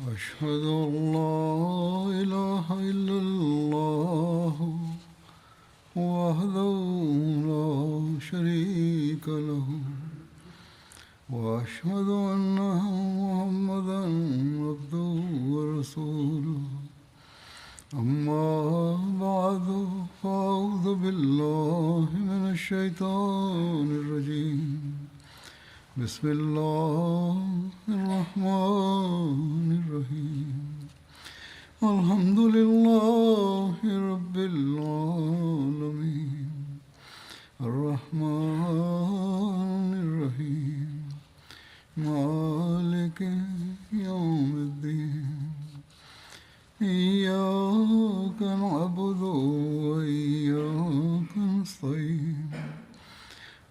أشهد أن لا إله إلا الله وحده لا شريك له وأشهد أن محمدا عبده ورسوله أما بعد فأعوذ بالله من الشيطان الرجيم بسم الله الرحمن الرحيم الحمد لله رب العالمين الرحمن الرحيم مالك يوم الدين إياك نعبد وإياك نستعين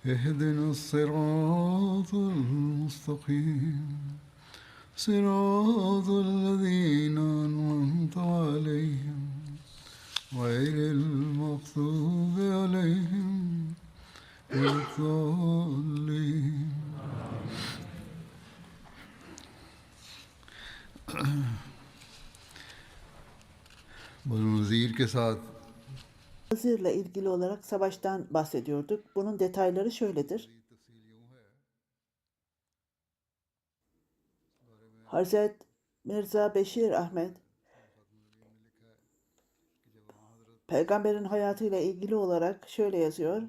اهدنا الصراط المستقيم صراط الذين أنعمت عليهم غير المغضوب عليهم ولا الضالين. Banu Nazir ke sath Hazırla ilgili olarak savaştan bahsediyorduk. Bunun detayları şöyledir. Hazret Mirza Beşir Ahmet, peygamberin hayatıyla ilgili olarak şöyle yazıyor.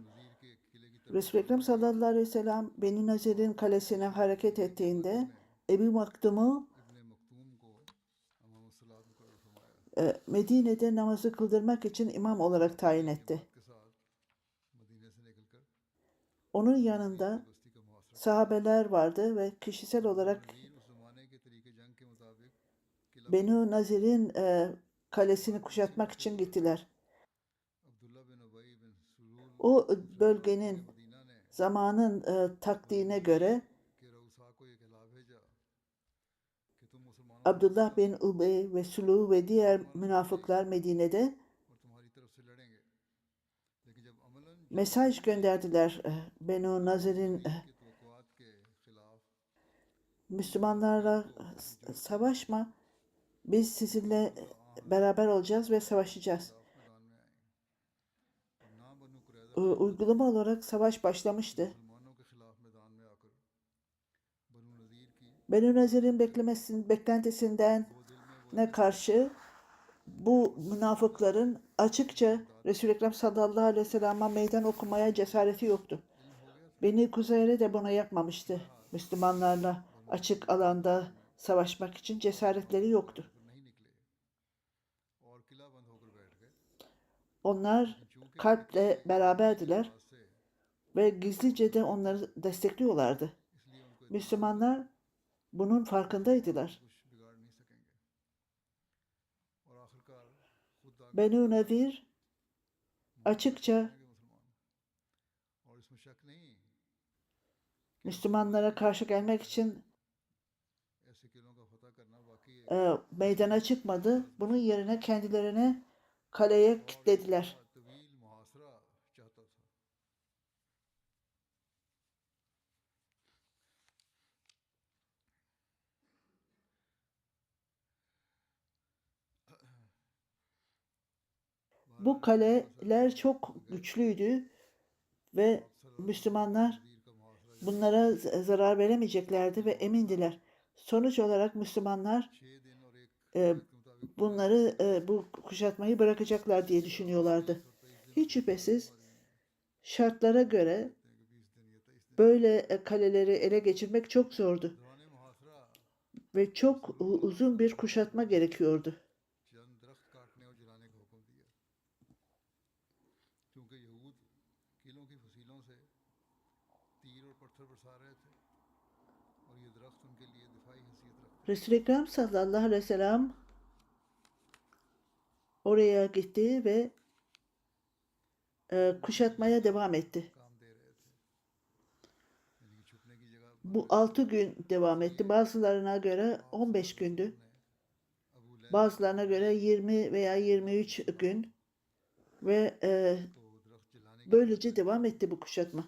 Resul-i Ekrem sallallahu aleyhi ve sellem Beni Nazir'in kalesine hareket ettiğinde Ebu Maktum'u Medine'de namazı kıldırmak için imam olarak tayin etti. Onun yanında sahabeler vardı ve kişisel olarak Beni Nazir'in kalesini kuşatmak için gittiler. O bölgenin zamanın taktiğine göre Abdullah bin Ubey ve Sulu ve diğer münafıklar Medine'de mesaj gönderdiler. Benu Nazir'in Müslümanlarla savaşma, biz sizinle beraber olacağız ve savaşacağız. Uygulama olarak savaş başlamıştı. Benu Nazir'in beklentisinden ne karşı bu münafıkların açıkça Resul-i Ekrem sallallahu aleyhi ve sellem'e meydan okumaya cesareti yoktu. Beni Kuzeyre de bunu yapmamıştı. Müslümanlarla açık alanda savaşmak için cesaretleri yoktu. Onlar kalple beraberdiler ve gizlice de onları destekliyorlardı. Müslümanlar bunun farkındaydılar. Benu Nadir açıkça Müslümanlara karşı gelmek için meydana çıkmadı. Bunun yerine kendilerine kaleye kilitlediler. Bu kaleler çok güçlüydü ve Müslümanlar bunlara zarar veremeyeceklerdi ve emindiler. Sonuç olarak Müslümanlar bu kuşatmayı bırakacaklar diye düşünüyorlardı. Hiç şüphesiz şartlara göre böyle kaleleri ele geçirmek çok zordu ve çok uzun bir kuşatma gerekiyordu. Resul-i Ekrem sallallahu aleyhi ve sellem oraya gitti ve kuşatmaya devam etti. Bu 6 gün devam etti. Bazılarına göre 15 gündü. Bazılarına göre 20 veya 23 gün ve böylece devam etti bu kuşatma.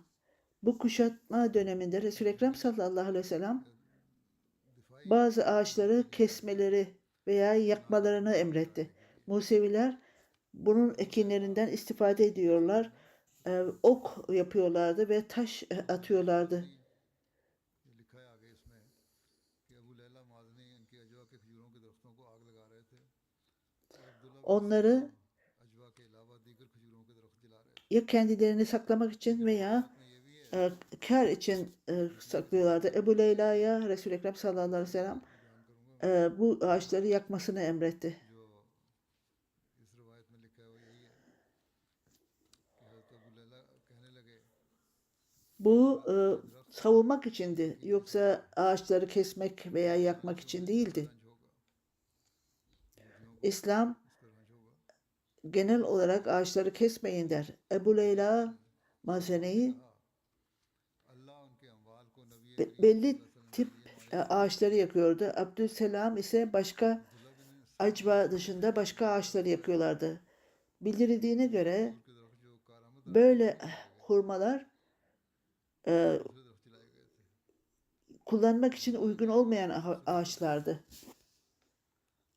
Bu kuşatma döneminde Resul-i Ekrem sallallahu aleyhi ve sellem bazı ağaçları kesmeleri veya yakmalarını emretti. Museviler bunun ekinlerinden istifade ediyorlar. Ok yapıyorlardı ve taş atıyorlardı. ये लिखा है आगे इसमें कि अबू लैला माजनी इनके अजवा के खजूरों के दरख्तों को आग लगा रहे थे और अब्दुल्ला बिन Onları सलाम अजवा के अलावा दीगर खजूरों के दरख्त जला रहे थे। ya kendilerini saklamak için veya इसमें ये भी है kar için saklıyorlardı. Ebu Leyla'ya Resul-i Ekrem sallallahu aleyhi ve sellem बयान करूंगा bu ağaçları yakmasını emretti. जो इस रवायत में लिखा है वो यही है कि हज़रत अबू लैला कहने लगे Bu savunmak içindi. Yoksa ağaçları kesmek veya yakmak için değildi. रंज होगा İslam इसका रंज होगा genel olarak ağaçları kesmeyin der. Ebu Leyla Mazene'yi अल्लाह उनके अमवाल को नबी belli tip ağaçları yakıyordu. Abdüsselam ise başka acva dışında başka ağaçları yakıyorlardı. Bildirildiğine göre के दरख्त जो कारामद böyle hurmalar दूसरे दरख्त जलाए गए थे kullanmak için uygun olmayan ağaçlardı.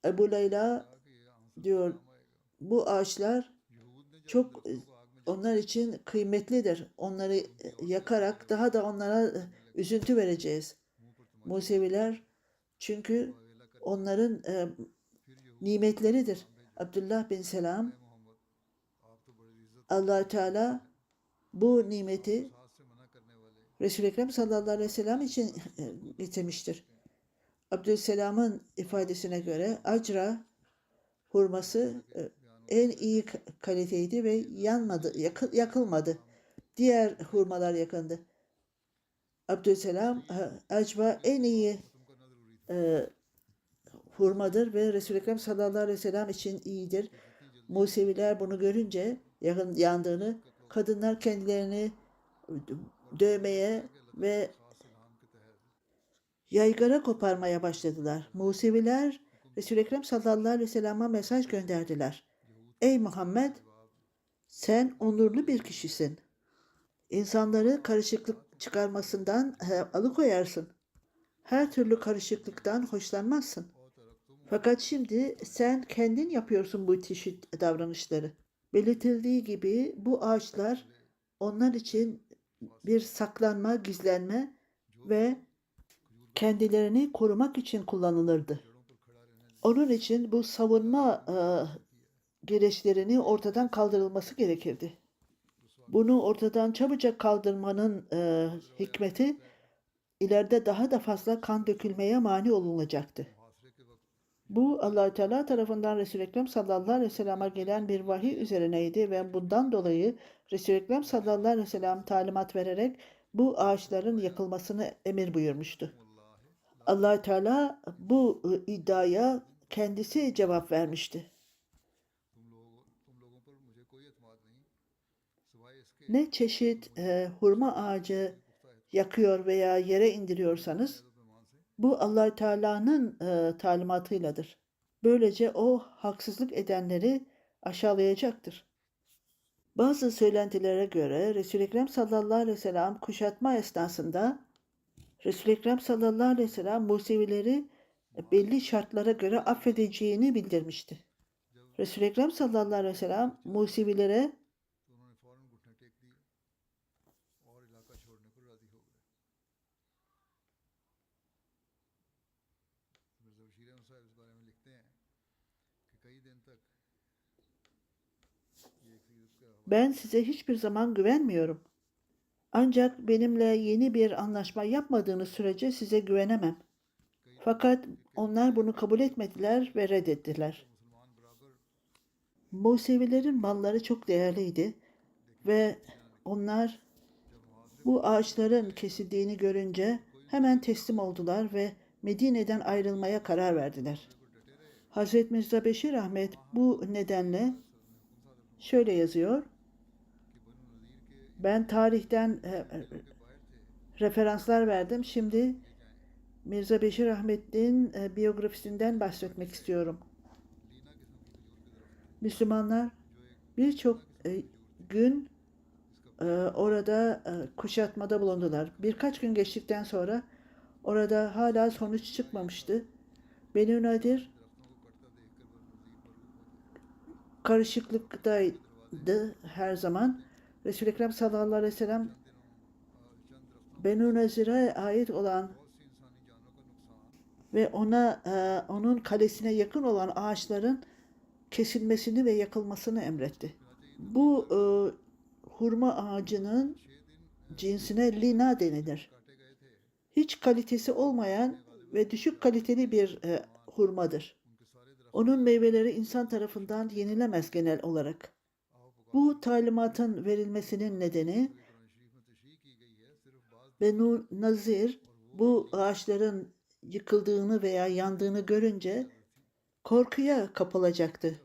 Ebu Leyla कि ये आंसर diyor काम आएगा bu ağaçlar यहूद ने जब çok दरख्तों को आग में onlar için kıymetlidir. Onları yakarak daha da onlara üzüntü vereceğiz. मुंह पर तुम्हारे Museviler çünkü वेला कर onların फिर यहूद nimetleridir. Abdullah bin Selam Mohammad आप तो बड़ी इज्जत Allah Teala bu nimeti साथ से मना करने वाले Resul-i Ekrem sallallahu aleyhi ve sellem için getirmiştir. Abdüsselam'ın ifadesine göre acra hurması en iyi kaliteydi ve yanmadı, yakılmadı. Diğer hurmalar yakındı. Abdüsselam acva en iyi खत्म करना जरूरी था hurmadır ve Resul-i Ekrem sallallahu aleyhi ve sellem için iyidir. Museviler bunu görünce yandığını, kadınlar kendilerini dövmeye ve खास इल्हाम के तहत yaygara koparmaya başladılar. Museviler Resul-i Ekrem sallallahu aleyhi ve sellem'e mesaj gönderdiler. Ey Muhammed, sen onurlu bir kişisin. İnsanları karışıklık çıkarmasından alıkoyarsın. Her türlü karışıklıktan hoşlanmazsın. Fakat şimdi sen kendin yapıyorsun bu çeşit davranışları. Belirtildiği gibi bu ağaçlar onlar için bir saklanma, gizlenme ve kendilerini korumak için kullanılırdı. Onun için bu savunma gereçlerini ortadan kaldırılması gerekirdi. Bunu ortadan çabucak kaldırmanın hikmeti ileride daha da fazla kan dökülmeye mani olunacaktı. Bu Allah-u Teala tarafından Resul-i Ekrem sallallahu aleyhi ve sellem'e gelen bir vahiy üzerineydi ve bundan dolayı Resul-i Ekrem sallallahu aleyhi ve sellem talimat vererek bu ağaçların yakılmasını emir buyurmuştu. Allah-u Teala bu iddiaya kendisi cevap vermişti. तुम लोगों पर मुझे कोई एतमाद नहीं सिवाय इसके Ne çeşit hurma ağacı yakıyor veya yere indiriyorsanız पैमान से bu Allah-u Teala'nın talimatıyladır. Böylece o haksızlık edenleri aşağılayacaktır. Bazı söylentilere göre Resul-i Ekrem sallallahu aleyhi ve sellem kuşatma esnasında Resul-i Ekrem sallallahu aleyhi ve sellem Musevileri belli şartlara göre affedeceğini bildirmişti. Resul-i Ekrem sallallahu aleyhi ve sellem Musevilere तो उन्होंने फौरन घुटने टेक दिए और इलाका छोड़ने पर राजी हो गए मिर्जा बशीर अहमद साहब इस बारे में लिखते हैं कि कई दिन तक ये एक सीरत का ben size hiçbir zaman güvenmiyorum. Ancak benimle yeni bir anlaşma yapmadığınız sürece size güvenemem. Fakat onlar bunu kabul etmediler ve reddettiler. मुसलमान बराबर Musevilerin malları çok değerliydi ve onlar bu ağaçların kesildiğini görünce hemen teslim oldular ve Medine'den ayrılmaya karar verdiler. Hazreti Mirza Beşir Ahmet bu nedenle şöyle yazıyor. Ben tarihten referanslar verdim. Şimdi Mirza Beşir Ahmet'in biyografisinden bahsetmek istiyorum. Müslümanlar birçok gün orada kuşatmada bulundular. Birkaç gün geçtikten sonra Orada hala sonuç çıkmamıştı. Beni Nadir karışıklıktaydı her zaman. Resul-i Ekrem sallallahu aleyhi ve sellem Benu Nazir'e ait olan ve onun kalesine yakın olan ağaçların kesilmesini ve yakılmasını emretti. Bu hurma ağacının cinsine lina denilir. Hiç kalitesi olmayan ve düşük kaliteli bir hurmadır. Onun meyveleri insan tarafından yenilemez genel olarak. Bu talimatın verilmesinin nedeni Benu Nazir bu ağaçların yıkıldığını veya yandığını görünce korkuya kapılacaktı.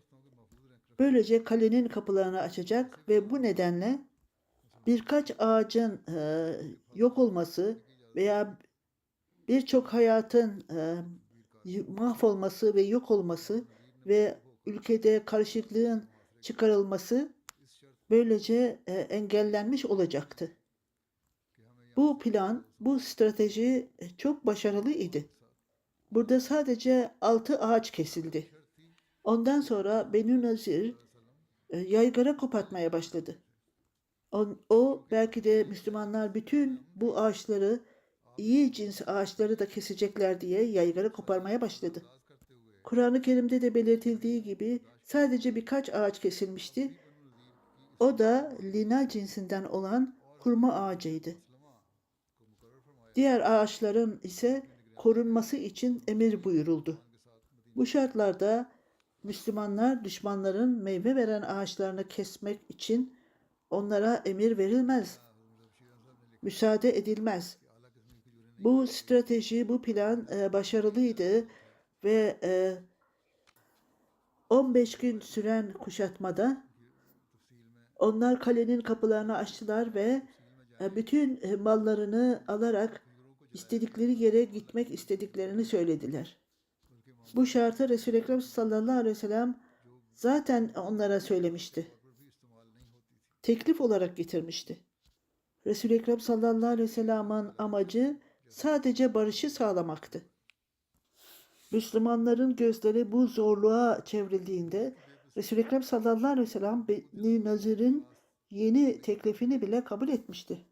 Böylece kalenin kapılarını açacak ve bu nedenle birkaç ağacın yok olması veya birçok hayatın mahvolması ve yok olması ve ülkede karışıklığın çıkarılması böylece engellenmiş olacaktı. Bu plan, bu strateji çok başarılı idi. Burada sadece 6 ağaç kesildi. Ondan sonra Benu Nazir yaygara kopartmaya başladı. O belki de Müslümanlar bütün bu ağaçları, iyi cins ağaçları da kesecekler diye yaygara koparmaya başladı. Kur'an-ı Kerim'de de belirtildiği gibi sadece birkaç ağaç kesilmişti. O da lina cinsinden olan hurma ağacıydı. Diğer ağaçların ise korunması için emir buyuruldu. Bu şartlarda Müslümanlar düşmanların meyve veren ağaçlarını kesmek için onlara emir verilmez, müsaade edilmez. Bu strateji, bu plan başarılıydı ve 15 gün süren kuşatmada onlar kalenin kapılarını açtılar ve bütün mallarını alarak istedikleri yere gitmek istediklerini söylediler. Bu şartı Resul-i Ekrem sallallahu aleyhi ve sellem zaten onlara söylemişti. Teklif olarak getirmişti. Resul-i Ekrem sallallahu aleyhi ve sellem'in amacı sadece barışı sağlamaktı. Müslümanların gözleri bu zorluğa çevrildiğinde Resul-i Ekrem sallallahu aleyhi ve sellem Beni Nazir'in yeni teklifini bile kabul etmişti.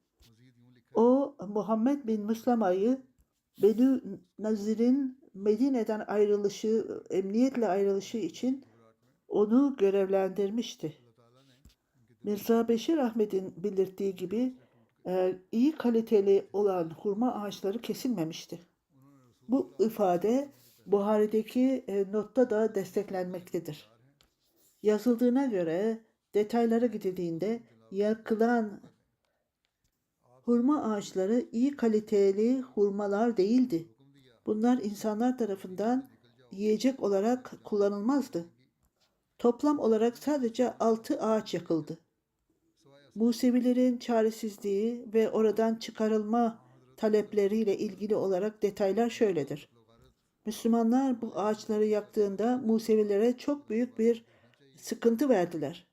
O Muhammed bin Müslema'yı Beni Nazir'in Medine'den ayrılışı, emniyetle ayrılışı için onu görevlendirmişti. Mirza Beşir Ahmet'in belirttiği gibi iyi kaliteli olan hurma ağaçları kesilmemişti. Bu ifade Buhari'deki notta da desteklenmektedir. Yazıldığına göre detaylara gidildiğinde yakılan hurma ağaçları iyi kaliteli hurmalar değildi. Bunlar insanlar tarafından yiyecek olarak kullanılmazdı. Toplam olarak sadece 6 ağaç yakıldı. Musevilerin çaresizliği ve oradan çıkarılma talepleriyle ilgili olarak detaylar şöyledir. Müslümanlar bu ağaçları yaktığında Musevilere çok büyük bir sıkıntı verdiler.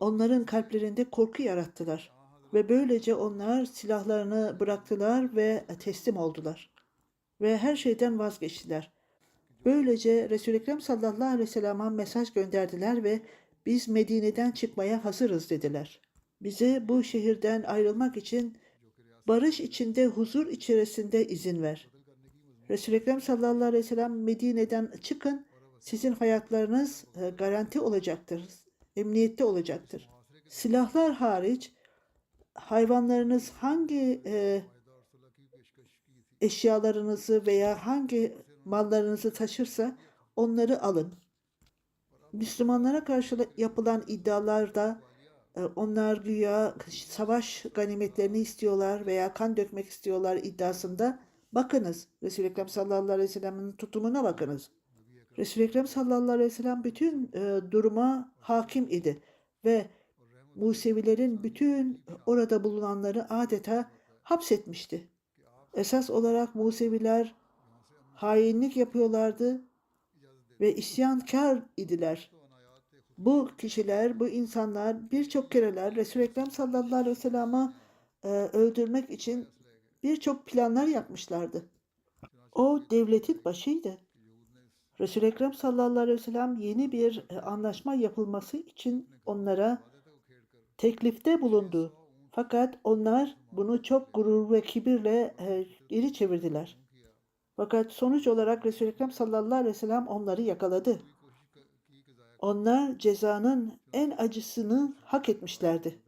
Onların kalplerinde korku yarattılar ve böylece onlar silahlarını bıraktılar ve teslim oldular. Ve her şeyden vazgeçtiler. Böylece Resul-i Ekrem sallallahu aleyhi ve sellem'e mesaj gönderdiler ve biz Medine'den çıkmaya hazırız dediler. Bize bu şehirden ayrılmak için barış içinde, huzur içerisinde izin ver. Resul-i Ekrem sallallahu aleyhi ve sellem Medine'den çıkın, sizin hayatlarınız garanti olacaktır, emniyette olacaktır. Silahlar hariç hayvanlarınız hangi eşyalarınızı veya hangi mallarınızı taşırsa onları alın. Müslümanlara karşı yapılan iddialarda onlar güya savaş ganimetlerini istiyorlar veya kan dökmek istiyorlar iddiasında bakınız. Resul-i Ekrem sallallahu aleyhi ve sellem'in tutumuna bakınız. Resul-i Ekrem sallallahu aleyhi ve sellem bütün duruma hakim idi ve Musevilerin bütün orada bulunanları adeta hapsetmişti. Esas olarak Museviler hainlik yapıyorlardı ve isyankar idiler. Bu kişiler, bu insanlar birçok kereler Resul-i Ekrem sallallahu aleyhi ve sellem'i öldürmek için birçok planlar yapmışlardı. O devletin başıydı. Resul-i Ekrem sallallahu aleyhi ve sellem yeni bir anlaşma yapılması için onlara teklifte bulundu. Fakat onlar bunu çok gurur ve kibirle geri çevirdiler. Fakat sonuç olarak Resul-i Ekrem sallallahu aleyhi ve sellem onları yakaladı. Onlar cezanın en acısını hak etmişlerdi.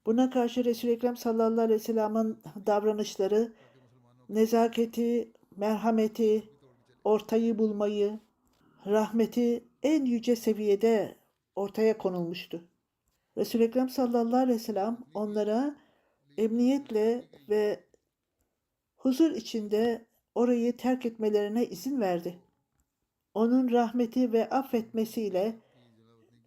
Buna karşı Resul-i Ekrem sallallahu aleyhi ve sellem'in davranışları, nezaketi, merhameti, ortayı bulmayı, rahmeti en yüce seviyede ortaya konulmuştu. Resul-i Ekrem sallallahu aleyhi ve sellem onlara emniyetle ve huzur içinde orayı terk etmelerine izin verdi. Onun rahmeti ve affetmesiyle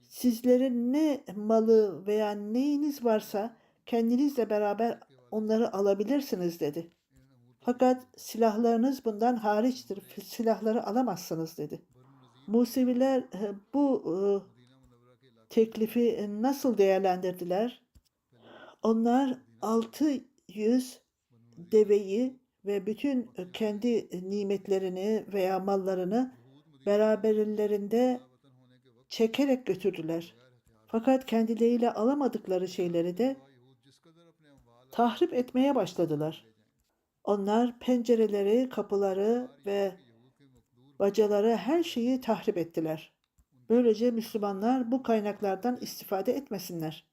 sizlerin ne malı veya neyiniz varsa kendinizle beraber onları alabilirsiniz dedi. Fakat silahlarınız bundan hariçtir. Silahları alamazsınız dedi. Museviler bu teklifi nasıl değerlendirdiler? Onlar 600 deveyi ve bütün kendi nimetlerini veya mallarını beraberlerinde çekerek götürdüler. Fakat kendileriyle alamadıkları şeyleri de tahrip etmeye başladılar. Onlar pencereleri, kapıları ve bacaları her şeyi tahrip ettiler. Böylece Müslümanlar bu kaynaklardan istifade etmesinler.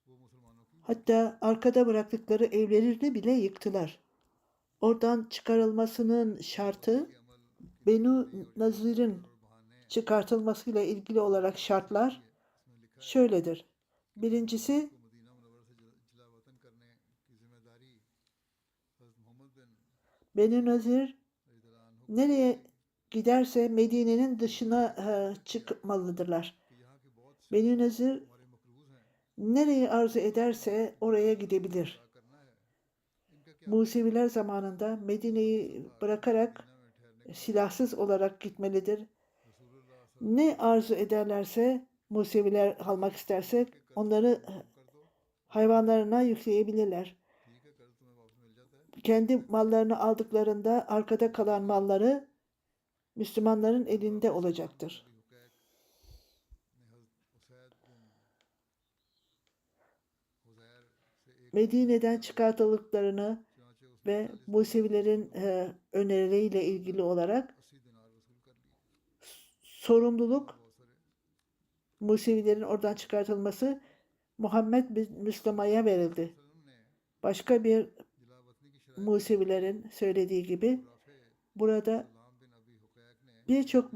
Hatta arkada bıraktıkları evlerini bile yıktılar. Oradan çıkarılmasının şartı Benu Nazir'in çıkartılmasıyla ilgili olarak şartlar şöyledir. Birincisi, Benu Nazir nereye giderse Medine'nin dışına çıkmalıdırlar. Benu Nazir nereyi arzu ederse oraya gidebilir. Museviler zamanında Medine'yi bırakarak silahsız olarak gitmelidir. Ne arzu ederlerse Museviler almak isterse onları hayvanlarına yükleyebilirler. Kendi mallarını aldıklarında arkada kalan malları Müslümanların elinde olacaktır. Medine'den çıkartıldıklarını ve Musevilerin önerileriyle ilgili olarak sorumluluk Musevilerin oradan çıkartılması Muhammed bin Müslüma'ya verildi. Başka bir Musevilerin söylediği gibi burada birçok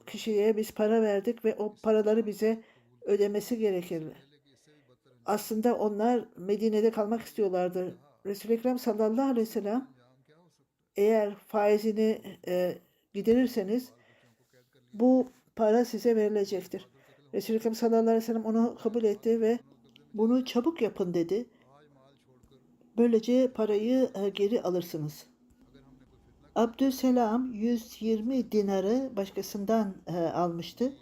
kişiye biz para verdik ve o paraları bize ödemesi gerekir. Aslında onlar Medine'de kalmak istiyorlardı. Resul-i Ekrem sallallahu aleyhi ve sellem eğer faizini giderirseniz bu para size verilecektir. Resul-i Ekrem sallallahu aleyhi ve sellem onu kabul etti ve bunu çabuk yapın dedi. Böylece parayı geri alırsınız. Abdüselam 120 dinarı başkasından almıştı.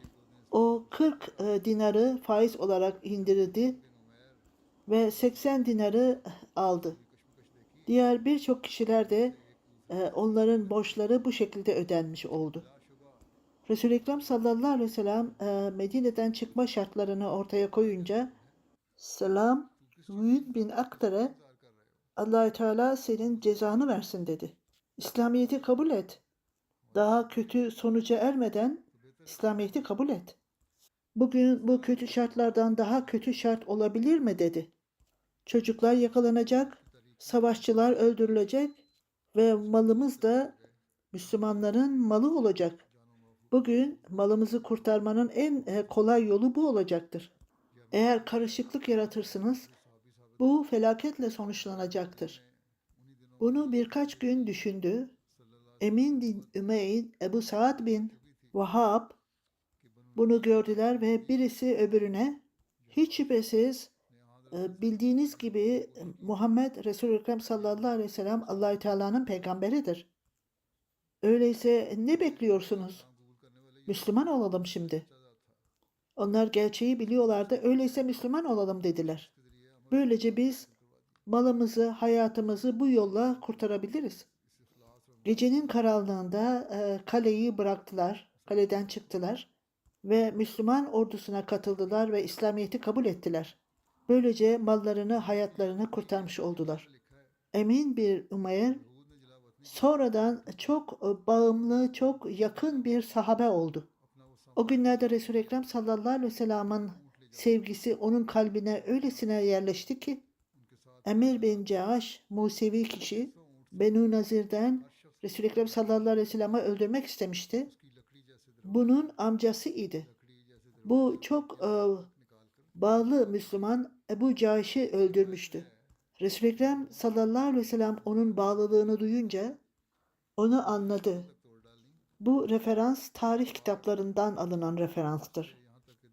O 40 dinarı faiz olarak indirildi ve 80 dinarı aldı. Diğer birçok kişiler de onların borçları bu şekilde ödenmiş oldu. Resul-i Ekrem sallallahu aleyhi ve sellem Medine'den çıkma şartlarını ortaya koyunca Selam Mü'in bin Aktar'a Allah-u Teala senin cezanı versin dedi. İslamiyet'i kabul et. Daha kötü sonuca ermeden İslamiyet'i kabul et. Bugün bu kötü şartlardan daha kötü şart olabilir mi dedi. Çocuklar yakalanacak, savaşçılar öldürülecek ve malımız da Müslümanların malı olacak. Bugün malımızı kurtarmanın en kolay yolu bu olacaktır. Eğer karışıklık yaratırsınız, bu felaketle sonuçlanacaktır. Bunu birkaç gün düşündü. Emin bin Ümeyn, Ebu Saad bin Vahhab bunu gördüler ve birisi öbürüne hiç şüphesiz bildiğiniz gibi Muhammed Resul-i Ekrem sallallahu aleyhi ve sellem Allah-u Teala'nın peygamberidir. Öyleyse ne bekliyorsunuz? Müslüman olalım şimdi. Onlar gerçeği biliyorlardı. Öyleyse Müslüman olalım dediler. Böylece biz malımızı, hayatımızı bu yolla kurtarabiliriz. Gecenin karanlığında kaleyi bıraktılar, kaleden çıktılar ve Müslüman ordusuna katıldılar ve İslamiyet'i kabul ettiler. Böylece mallarını, hayatlarını kurtarmış oldular. Emin bir Umayr sonradan çok bağımlı, çok yakın bir sahabe oldu. O günlerde Resul-i Ekrem sallallahu aleyhi ve sellem'in sevgisi onun kalbine öylesine yerleşti ki Emir bin Cahaş, Musevi kişi, Benu Nazir'den Resul-i Ekrem sallallahu aleyhi ve sellem'i öldürmek istemişti. Bunun amcası idi. Bu çok bağlı Müslüman Ebu Cahiş'i öldürmüştü. Resul-i Ekrem sallallahu aleyhi ve sellem onun bağlılığını duyunca onu anladı. Bu referans tarih kitaplarından alınan referanstır.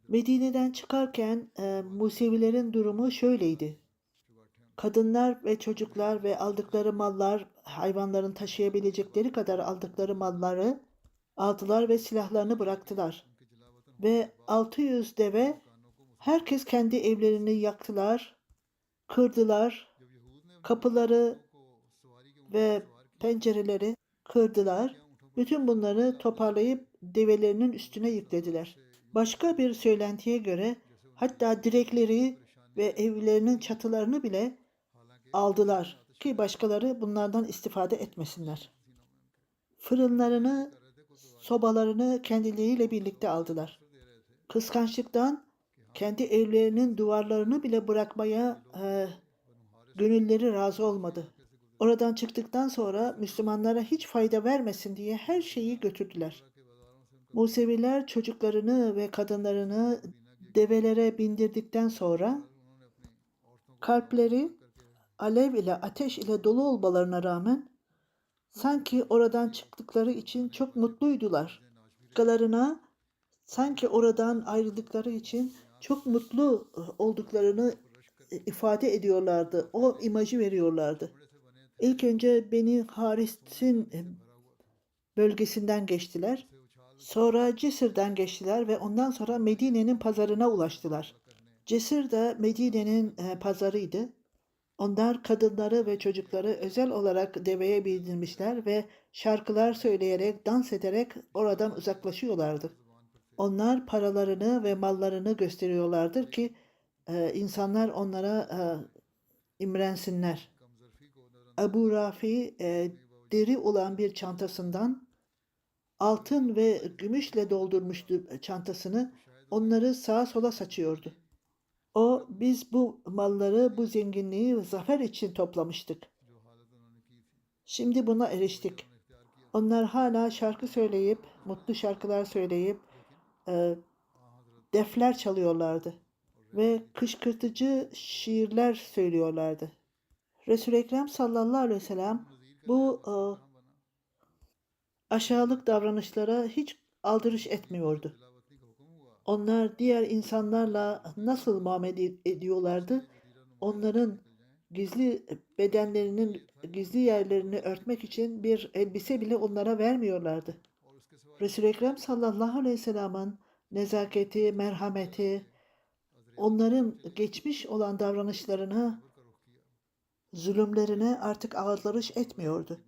Medine'den çıkarken Musevilerin durumu şöyleydi. Kadınlar ve çocuklar ve aldıkları mallar, hayvanların taşıyabilecekleri kadar aldıkları malları aldılar ve silahlarını bıraktılar. Ve 600 deve herkes kendi evlerini yaktılar, kırdılar, kapıları ve pencereleri kırdılar. Bütün bunları toparlayıp develerinin üstüne yüklediler. Başka bir söylentiye göre hatta direkleri ve evlerinin çatılarını bile aldılar ki başkaları bunlardan istifade etmesinler. Fırınlarını, sobalarını kendileriyle birlikte aldılar. Kıskançlıktan kendi evlerinin duvarlarını bile bırakmaya gönülleri razı olmadı. Oradan çıktıktan sonra Müslümanlara hiç fayda vermesin diye her şeyi götürdüler. Museviler çocuklarını ve kadınlarını develere bindirdikten sonra kalpleri alev ile ateş ile dolu olmalarına rağmen sanki oradan çıktıkları için çok mutluydular. Başkalarına sanki oradan ayrıldıkları için çok mutlu olduklarını ifade ediyorlardı. O imajı veriyorlardı. İlk önce Beni Haris'in bölgesinden geçtiler. Sonra Cesir'den geçtiler ve ondan sonra Medine'nin pazarına ulaştılar. Cesir de Medine'nin pazarıydı. Onlar kadınları ve çocukları özel olarak deveye bindirmişler ve şarkılar söyleyerek, dans ederek oradan uzaklaşıyorlardı. Onlar paralarını ve mallarını gösteriyorlardır ki insanlar onlara imrensinler. Ebu Rafi deri olan bir çantasından altın ve gümüşle doldurmuştu çantasını. Onları sağa sola saçıyordu. Biz bu malları, bu zenginliği zafer için toplamıştık. Şimdi buna eriştik. Onlar hala şarkı söyleyip, mutlu şarkılar söyleyip, defler çalıyorlardı. Ve kışkırtıcı şiirler söylüyorlardı. Resul-i Ekrem sallallahu aleyhi ve sellem bu aşağılık davranışlara hiç aldırış etmiyordu. Onlar diğer insanlarla nasıl muamele ediyorlardı? Onların gizli bedenlerinin gizli yerlerini örtmek için bir elbise bile onlara vermiyorlardı. Resul-i Ekrem sallallahu aleyhi ve sellem'in nezaketi, merhameti, onların geçmiş olan davranışlarına, zulümlerine artık aldırış etmiyordu.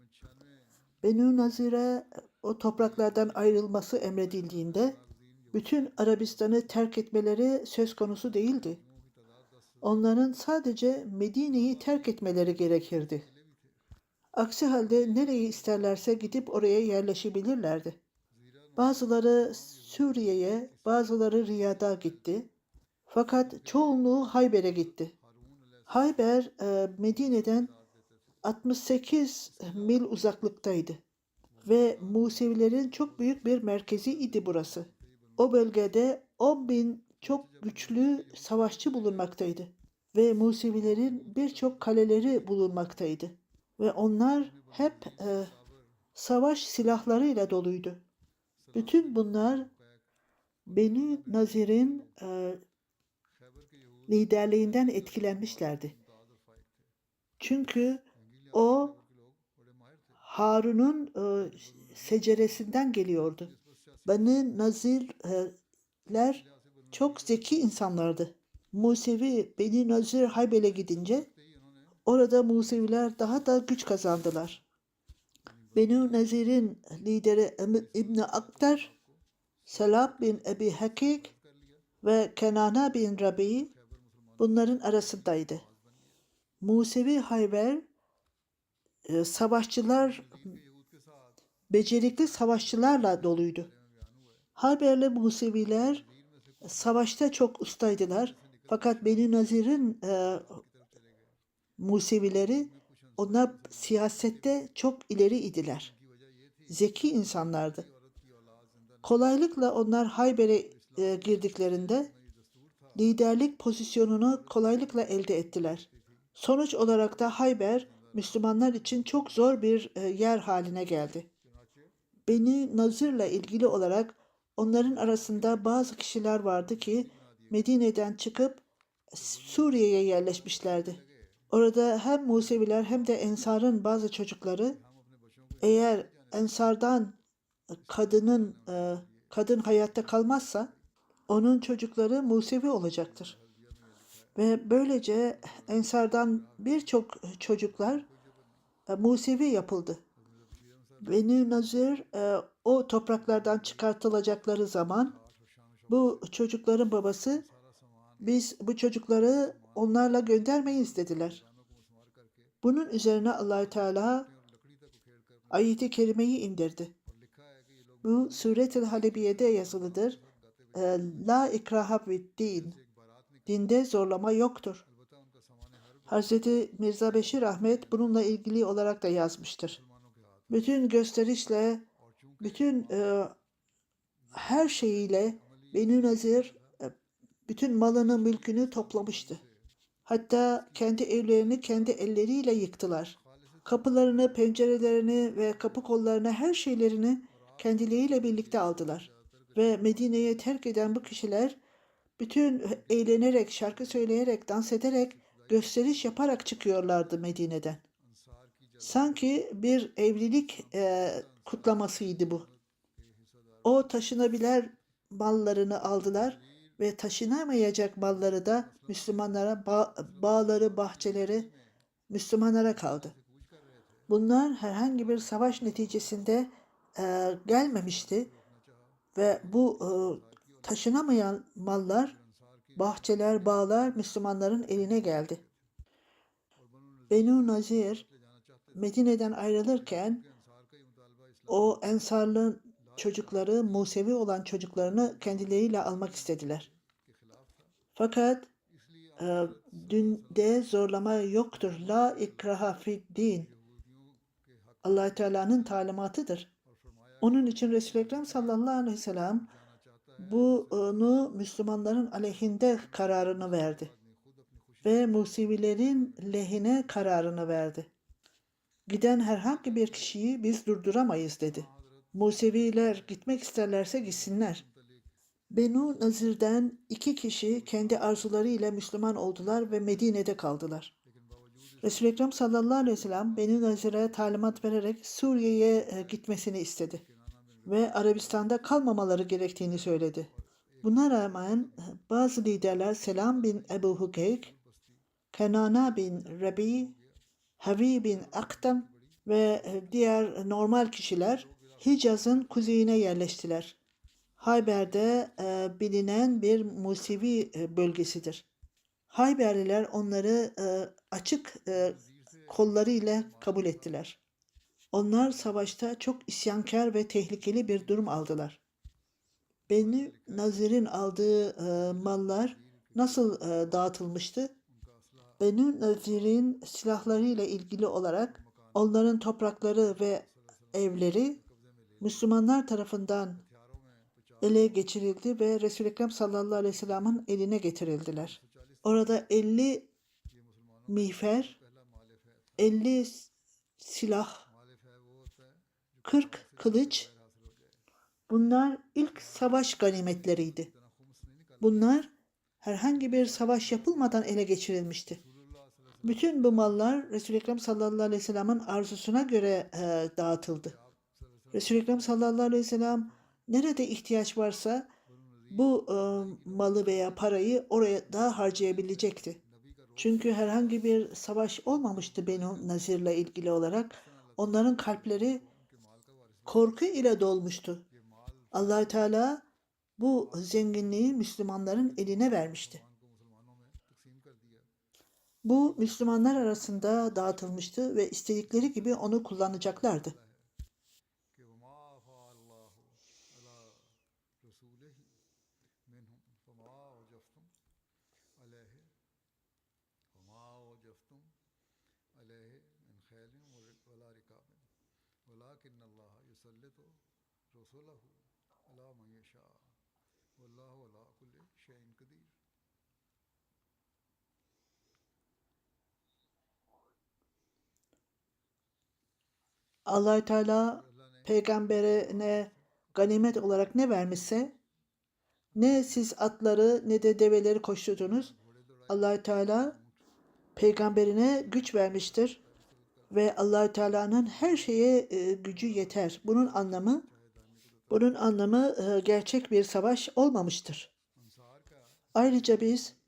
Benu Nazir'e o topraklardan ayrılması emredildiğinde bütün Arabistan'ı terk etmeleri söz konusu değildi. Onların sadece Medine'yi terk etmeleri gerekirdi. Aksi halde nereyi isterlerse gidip oraya yerleşebilirlerdi. Bazıları Suriye'ye, bazıları Riyad'a gitti. Fakat çoğunluğu Hayber'e gitti. Hayber, Medine'den 68 mil uzaklıktaydı ve Musevilerin çok büyük bir merkezi idi burası. O bölgede 10.000 çok güçlü savaşçı bulunmaktaydı ve Musevilerin birçok kaleleri bulunmaktaydı ve onlar hep savaş silahlarıyla doluydu. Bütün bunlar Beni Nazir'in liderliğinden etkilenmişlerdi. Çünkü o Harun'un seceresinden geliyordu. Beni Nazirler çok zeki insanlardı. Musevi Beni Nazir Haybel'e gidince orada Museviler daha da güç kazandılar. Benu Nazir'in lideri İbni Aktar, Selam bin Ebi Hakik ve Kenana bin Rabi bunların arasındaydı. Musevi Hayber savaşçılar, becerikli savaşçılarla doluydu. Hayberli Museviler savaşta çok ustaydılar. Fakat Beni Nazir'in Musevileri, onlar siyasette çok ileri idiler. Zeki insanlardı. Kolaylıkla onlar Hayber'e girdiklerinde liderlik pozisyonunu kolaylıkla elde ettiler. Sonuç olarak da Hayber Müslümanlar için çok zor bir yer haline geldi. Beni Nazir'le ilgili olarak onların arasında bazı kişiler vardı ki Medine'den çıkıp Suriye'ye yerleşmişlerdi. Orada hem Museviler hem de Ensar'ın bazı çocukları, eğer Ensar'dan kadın hayatta kalmazsa onun çocukları Musevi olacaktır. Ve böylece Ensar'dan birçok çocuklar Musevi yapıldı. Beni Nazir o topraklardan çıkartılacakları zaman bu çocukların babası, biz bu çocukları onlarla göndermeyiz dediler. Bunun üzerine Allah-u Teala ayet-i kerimeyi indirdi. Bu Suret-i Halebiye'de yazılıdır. La ikraha fid-din. Dinde zorlama yoktur. Hazreti Mirza Beşir Ahmet bununla ilgili olarak da yazmıştır. Bütün gösterişle, bütün her şeyiyle Beni Nazir bütün malını, mülkünü toplamıştı. Hatta kendi evlerini kendi elleriyle yıktılar. Kapılarını, pencerelerini ve kapı kollarını, her şeylerini kendileriyle birlikte aldılar. Ve Medine'ye terk eden bu kişiler bütün eğlenerek, şarkı söyleyerek, dans ederek, gösteriş yaparak çıkıyorlardı Medine'den. Sanki bir evlilik kutlamasıydı bu. O taşınabilir mallarını aldılar ve taşınamayacak malları da Müslümanlara, bağları, bahçeleri Müslümanlara kaldı. Bunlar herhangi bir savaş neticesinde gelmemişti ve bu taşınamayan mallar, bahçeler, bağlar Müslümanların eline geldi. Benu Nazir Medine'den ayrılırken o Ensarlı çocukları, Musevi olan çocuklarını kendileriyle almak istediler. Fakat dinde zorlama yoktur. La ikraha fid din. Allah-u Teala'nın talimatıdır. Onun için Resul-i Ekrem sallallahu aleyhi ve sellem bunu Müslümanların aleyhinde kararını verdi. Ve Musevilerin lehine kararını verdi. Giden herhangi bir kişiyi biz durduramayız dedi. Museviler gitmek isterlerse gitsinler. Benu Nazir'den 2 kişi kendi arzularıyla Müslüman oldular ve Medine'de kaldılar. Resul-i Ekrem sallallahu aleyhi ve sellem Benu Nazir'e talimat vererek Suriye'ye gitmesini istedi. Ve Arabistan'da kalmamaları gerektiğini söyledi. Buna rağmen bazı liderler Selam bin Ebu Hukeyk, Kenana bin Rabi, Havi bin Aktam ve diğer normal kişiler Hicaz'ın kuzeyine yerleştiler. Hayber'de bilinen bir Musevi bölgesidir. Hayberliler onları açık kollarıyla kabul ettiler. Onlar savaşta çok isyankar ve tehlikeli bir durum aldılar. Beni Nazir'in aldığı mallar nasıl dağıtılmıştı? Beni Nazir'in silahlarıyla ilgili olarak onların toprakları ve evleri Müslümanlar tarafından ele geçirildi ve Resul-i Ekrem sallallahu aleyhi ve sellem'in eline getirildiler. Orada 50 miğfer, 50 silah, 40 kılıç, bunlar ilk savaş ganimetleriydi. Bunlar herhangi bir savaş yapılmadan ele geçirilmişti. Bütün bu mallar Resul-i Ekrem sallallahu aleyhi ve sellem'in arzusuna göre dağıtıldı. Resul-i Ekrem sallallahu aleyhi ve sellem nerede ihtiyaç varsa bu malı veya parayı oraya da harcayabilecekti. Çünkü herhangi bir savaş olmamıştı Benu Nazir'le ilgili olarak. Onların kalpleri korku ile dolmuştu. Allah Teala bu zenginliği Müslümanların eline vermişti. Bu Müslümanlar arasında dağıtılmıştı ve istedikleri gibi onu kullanacaklardı. Allah Teala peygamberine ganimet olarak ne vermişse, ne siz atları ne de develeri koşturdunuz. Allah Teala peygamberine güç vermiştir ve Allah Teala'nın her şeye gücü yeter. Bunun anlamı gerçek bir savaş olmamıştır. Ayrıca biz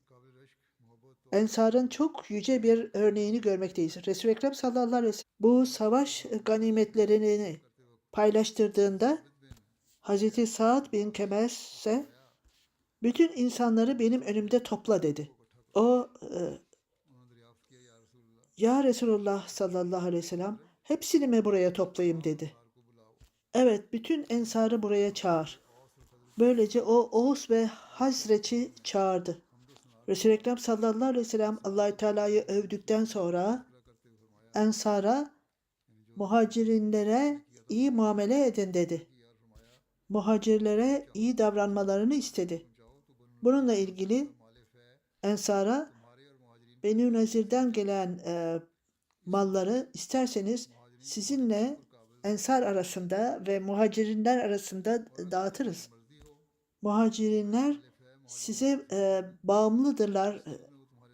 Ensar'ın çok yüce bir örneğini görmekteyiz. Resul-i Ekrem sallallahu aleyhi ve sellem bu savaş ganimetlerini paylaştırdığında Hazreti Sa'd bin Kemes'e bütün insanları benim önümde topla dedi. O ya Resulullah sallallahu aleyhi ve sellem hepsini mi buraya toplayayım dedi. Evet, bütün ensarı buraya çağır. Böylece o Oğuz ve Hazreç'i çağırdı. Resul-i Ekrem sallallahu aleyhi ve sellem Allah-u Teala'yı övdükten sonra ensara, muhacirinlere iyi muamele edin dedi. Muhacirlere iyi davranmalarını istedi. Bununla ilgili ensara Beni Nezir'den gelen malları isterseniz sizinle ensar arasında ve muhacirinler arasında dağıtırız. Muhacirinler size bağımlıdırlar.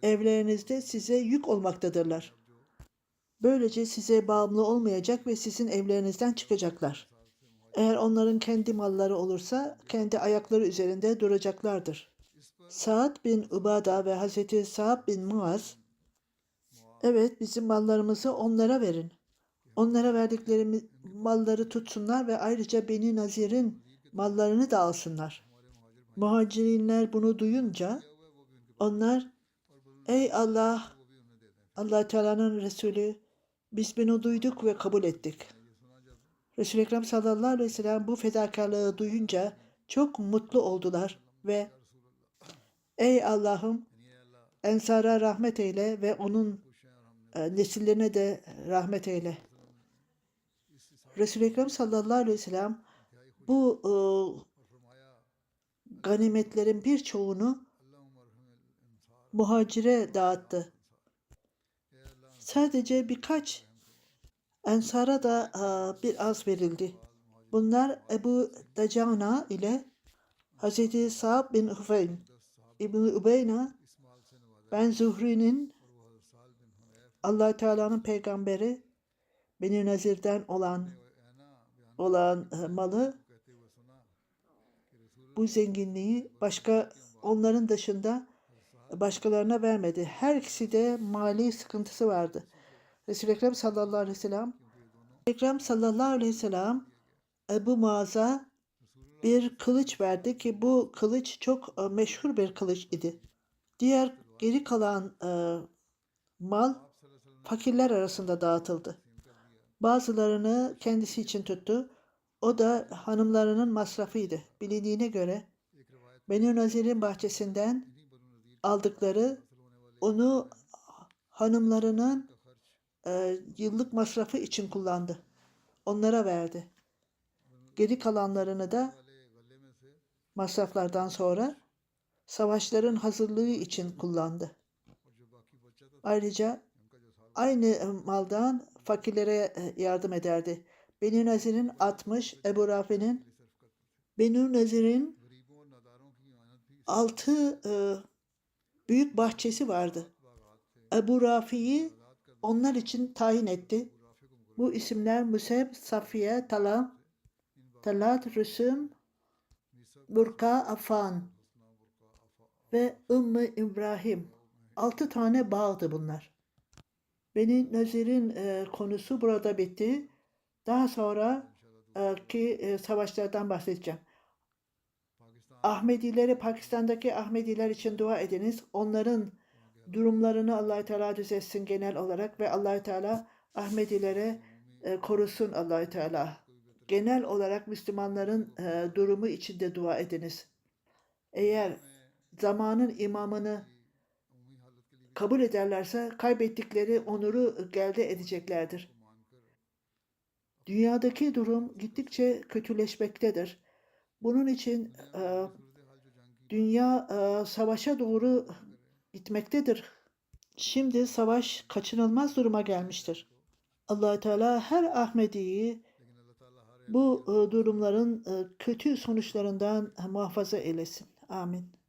Evlerinizde size yük olmaktadırlar. Böylece size bağımlı olmayacak ve sizin evlerinizden çıkacaklar. Eğer onların kendi malları olursa kendi ayakları üzerinde duracaklardır. Sa'd bin Ubada ve Hazreti Sa'd bin Muaz, evet bizim mallarımızı onlara verin. Onlara verdikleri malları tutsunlar ve ayrıca Beni Nazir'in mallarını da alsınlar. Muhacirinler bunu duyunca onlar, ey Allah, Allah Teala'nın Resulü, biz bunu duyduk ve kabul ettik. Resul-i Ekrem sallallahu aleyhi ve sellem bu fedakarlığı duyunca çok mutlu oldular ve ey Allah'ım Ensar'a rahmet eyle ve onun nesillerine de rahmet eyle. Resul-i Ekrem sallallahu aleyhi ve sellem bu ganimetlerin birçoğunu muhacire dağıttı. Sadece birkaç ensara da biraz verildi. Bunlar Ebu Dacana ile Hazreti Sa'd bin Hüfeyn, İbn-i Ubeyna, ben Zuhri'nin Allah Teala'nın peygamberi Beni Nezir'den olan malı, bu zenginliği başka onların dışında başkalarına vermedi. Her ikisi de mali sıkıntısı vardı. Resul-i Ekrem sallallahu aleyhi ve sellem Ebu Muaz'a bir kılıç verdi ki bu kılıç çok meşhur bir kılıç idi. Diğer geri kalan mal fakirler arasında dağıtıldı. Bazılarını kendisi için tuttu. O da hanımlarının masrafıydı. Bilindiğine göre Beni Nazir'in bahçesinden aldıkları onu hanımlarının yıllık masrafı için kullandı. Onlara verdi. Geri kalanlarını da masraflardan sonra savaşların hazırlığı için kullandı. Ayrıca aynı maldan fakirlere yardım ederdi. Beni Nazir'in 60, Ebu Rafi'nin Beni Nazir'in 6 büyük bahçesi vardı. Ebu Rafi'yi onlar için tayin etti. Bu isimler Museb, Safiye, Talat, Rüsüm, Burka, Afan ve Ümmü İbrahim. 6 tane bağdı bunlar. Beni Nazir'in konusu burada bitti. Daha sonra savaşlardan bahsedeceğim. Pakistan Ahmedileri, Pakistan'daki Ahmediler için dua ediniz. Onların durumlarını Allah-u Teala düzeltsin genel olarak ve Allah-u Teala Ahmedilere korusun Allah-u Teala. Genel olarak Müslümanların durumu için de dua ediniz. Eğer zamanın imamını उम्मी हालत के लिए भी kabul ederlerse kaybettikleri onuru elde edeceklerdir. मानकर Dünyadaki durum gittikçe kötüleşmektedir. Bunun için दुनिया में सूरत हाल जो जंग की dünya savaşa doğru gitmektedir. Şimdi savaş kaçınılmaz duruma gelmiştir. Allah Teala her Ahmedi'yi लेकिन अल्लाह ताला हर bu durumların kötü sonuçlarından muhafaza eylesin. Amin.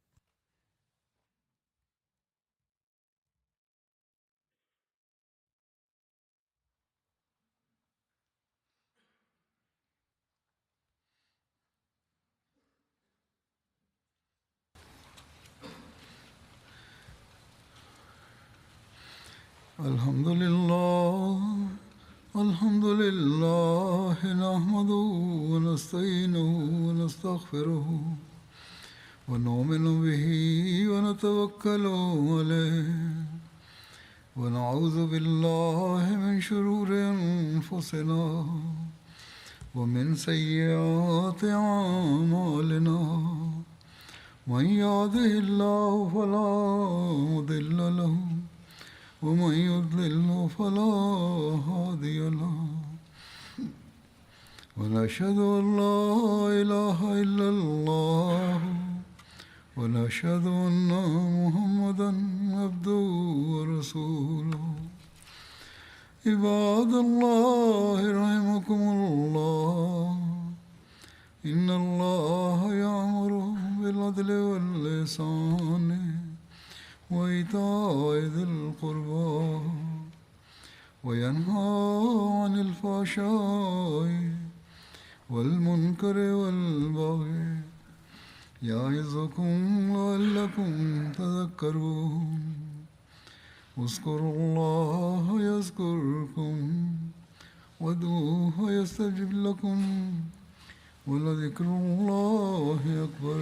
الحمد لله نحمده ونستعينه ونستغفره ونؤمن به ونتوكل عليه ونعوذ بالله من شرور أنفسنا ومن سيئات أعمالنا من يهده الله فلا مضل له ومن يضلل فلا هادي له ونشهد أن لا إله إلا الله ونشهد أن محمدا عبده ورسوله عباد الله رحمكم الله إن الله يأمر بالعدل والإحسان وإيتاء ذي القربى وينهى عن الفحشاء والمنكر والبغي يعظكم لعلكم تذكرون اذكروا الله يذكركم وادعوه يستجب لكم ولذكر الله أكبر